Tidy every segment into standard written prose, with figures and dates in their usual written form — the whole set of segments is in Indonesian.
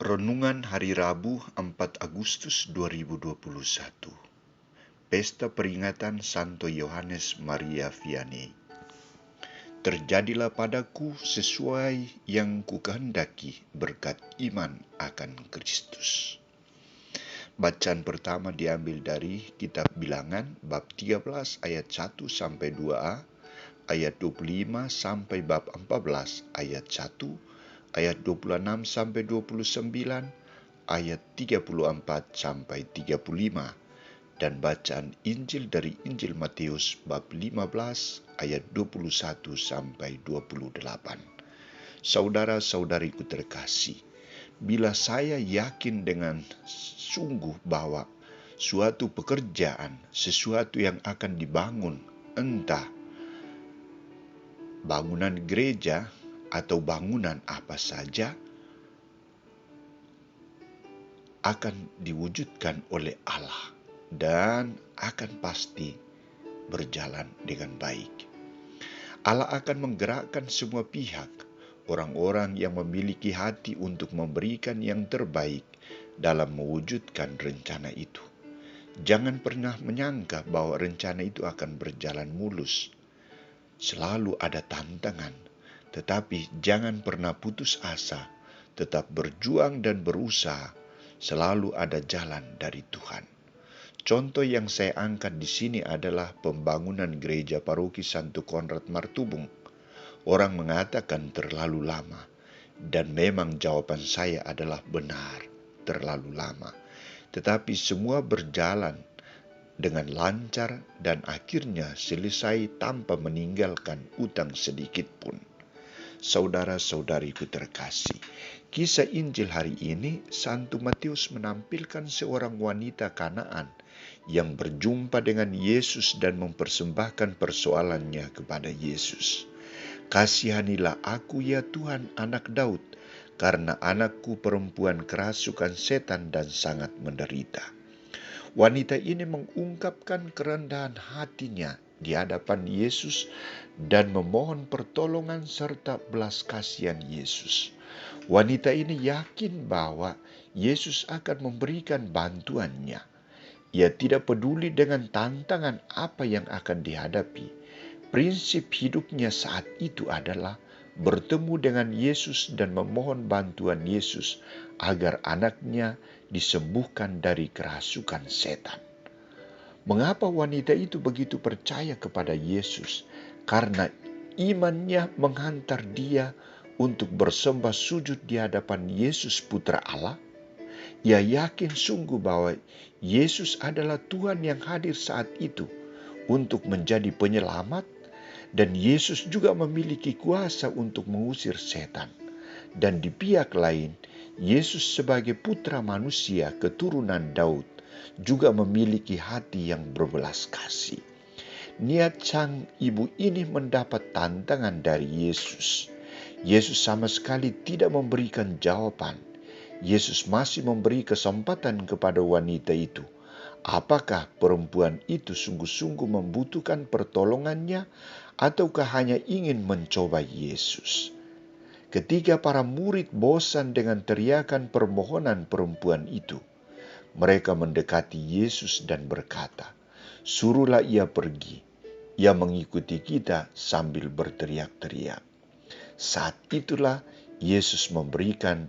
Renungan Hari Rabu 4 Agustus 2021. Pesta peringatan Santo Yohanes Maria Vianney. Terjadilah padaku sesuai yang kukehendaki berkat iman akan Kristus. Bacaan pertama diambil dari kitab Bilangan bab 13 ayat 1 sampai 2a, ayat 25 sampai bab 14 ayat 1, ayat 26 sampai 29, ayat 34 sampai 35, dan bacaan Injil dari Injil Matius bab 15 ayat 21 sampai 28. Saudara-saudariku terkasih, bila saya yakin dengan sungguh bahwa suatu pekerjaan, sesuatu yang akan dibangun, entah bangunan gereja atau bangunan apa saja, akan diwujudkan oleh Allah dan akan pasti berjalan dengan baik. Allah akan menggerakkan semua pihak, orang-orang yang memiliki hati untuk memberikan yang terbaik dalam mewujudkan rencana itu. Jangan pernah menyangka bahwa rencana itu akan berjalan mulus. Selalu ada tantangan, tetapi jangan pernah putus asa, tetap berjuang dan berusaha. Selalu ada jalan dari Tuhan. Contoh yang saya angkat di sini adalah pembangunan gereja paroki Santo Konrad Martubung. Orang mengatakan terlalu lama, dan memang jawaban saya adalah benar, terlalu lama. Tetapi semua berjalan dengan lancar dan akhirnya selesai tanpa meninggalkan utang sedikit pun. Saudara-saudariku terkasih, kisah Injil hari ini, Santo Matius menampilkan seorang wanita Kanaan yang berjumpa dengan Yesus dan mempersembahkan persoalannya kepada Yesus. Kasihanilah aku ya Tuhan, anak Daud, karena anakku perempuan kerasukan setan dan sangat menderita. Wanita ini mengungkapkan kerendahan hatinya di hadapan Yesus dan memohon pertolongan serta belas kasihan Yesus. Wanita ini yakin bahwa Yesus akan memberikan bantuannya. Ia tidak peduli dengan tantangan apa yang akan dihadapi. Prinsip hidupnya saat itu adalah bertemu dengan Yesus dan memohon bantuan Yesus agar anaknya disembuhkan dari kerasukan setan. Mengapa wanita itu begitu percaya kepada Yesus? Karena imannya menghantar dia untuk bersembah sujud di hadapan Yesus Putra Allah. Ia yakin sungguh bahwa Yesus adalah Tuhan yang hadir saat itu untuk menjadi penyelamat, dan Yesus juga memiliki kuasa untuk mengusir setan. Dan di pihak lain, Yesus sebagai putra manusia keturunan Daud juga memiliki hati yang berbelas kasih. Niat sang ibu ini mendapat tantangan dari Yesus. Yesus sama sekali tidak memberikan jawaban. Yesus masih memberi kesempatan kepada wanita itu. Apakah perempuan itu sungguh-sungguh membutuhkan pertolongannya ataukah hanya ingin mencoba Yesus? Ketika para murid bosan dengan teriakan permohonan perempuan itu, mereka mendekati Yesus dan berkata, "Suruhlah ia pergi. Ia mengikuti kita sambil berteriak-teriak." Saat itulah Yesus memberikan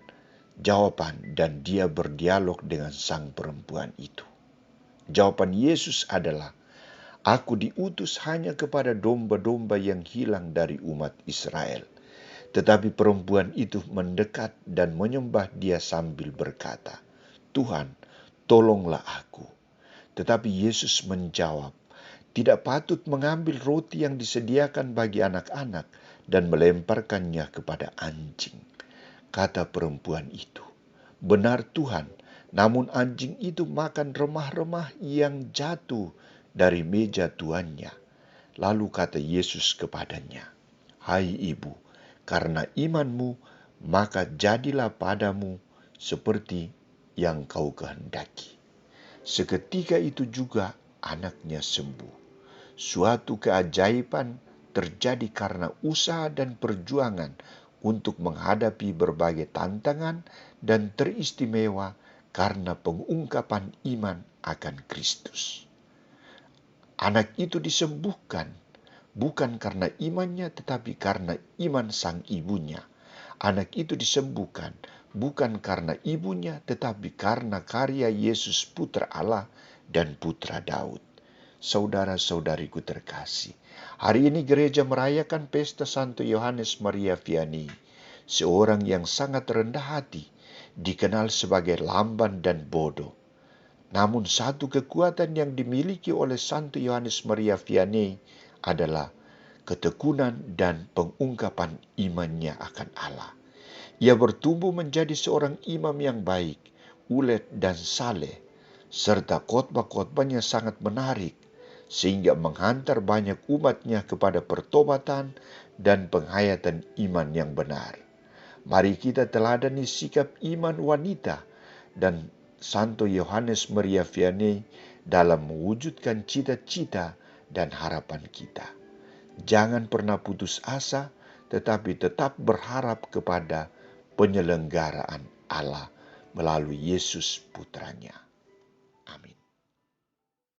jawaban dan dia berdialog dengan sang perempuan itu. Jawaban Yesus adalah, "Aku diutus hanya kepada domba-domba yang hilang dari umat Israel." Tetapi perempuan itu mendekat dan menyembah dia sambil berkata, "Tuhan, tolonglah aku." Tetapi Yesus menjawab, "Tidak patut mengambil roti yang disediakan bagi anak-anak dan melemparkannya kepada anjing." Kata perempuan itu, "Benar Tuhan, namun anjing itu makan remah-remah yang jatuh dari meja tuannya." Lalu kata Yesus kepadanya, "Hai ibu, karena imanmu, maka jadilah padamu seperti yang kau kehendaki." Seketika itu juga anaknya sembuh. Suatu keajaiban terjadi karena usaha dan perjuangan untuk menghadapi berbagai tantangan dan teristimewa karena pengungkapan iman akan Kristus. Anak itu disembuhkan bukan karena imannya, tetapi karena iman sang ibunya. Anak itu disembuhkan bukan karena ibunya, tetapi karena karya Yesus Putra Allah dan Putra Daud. Saudara-saudariku terkasih, hari ini gereja merayakan pesta Santo Yohanes Maria Vianney, seorang yang sangat rendah hati, dikenal sebagai lamban dan bodoh. Namun satu kekuatan yang dimiliki oleh Santo Yohanes Maria Vianney adalah ketekunan dan pengungkapan imannya akan Allah. Ia bertumbuh menjadi seorang imam yang baik, ulet dan saleh, serta khotbah-khotbahnya sangat menarik, sehingga menghantar banyak umatnya kepada pertobatan dan penghayatan iman yang benar. Mari kita teladani sikap iman wanita dan Santo Yohanes Maria Vianney dalam mewujudkan cita-cita dan harapan kita. Jangan pernah putus asa, tetapi tetap berharap kepada penyelenggaraan Allah melalui Yesus Putranya. Amin.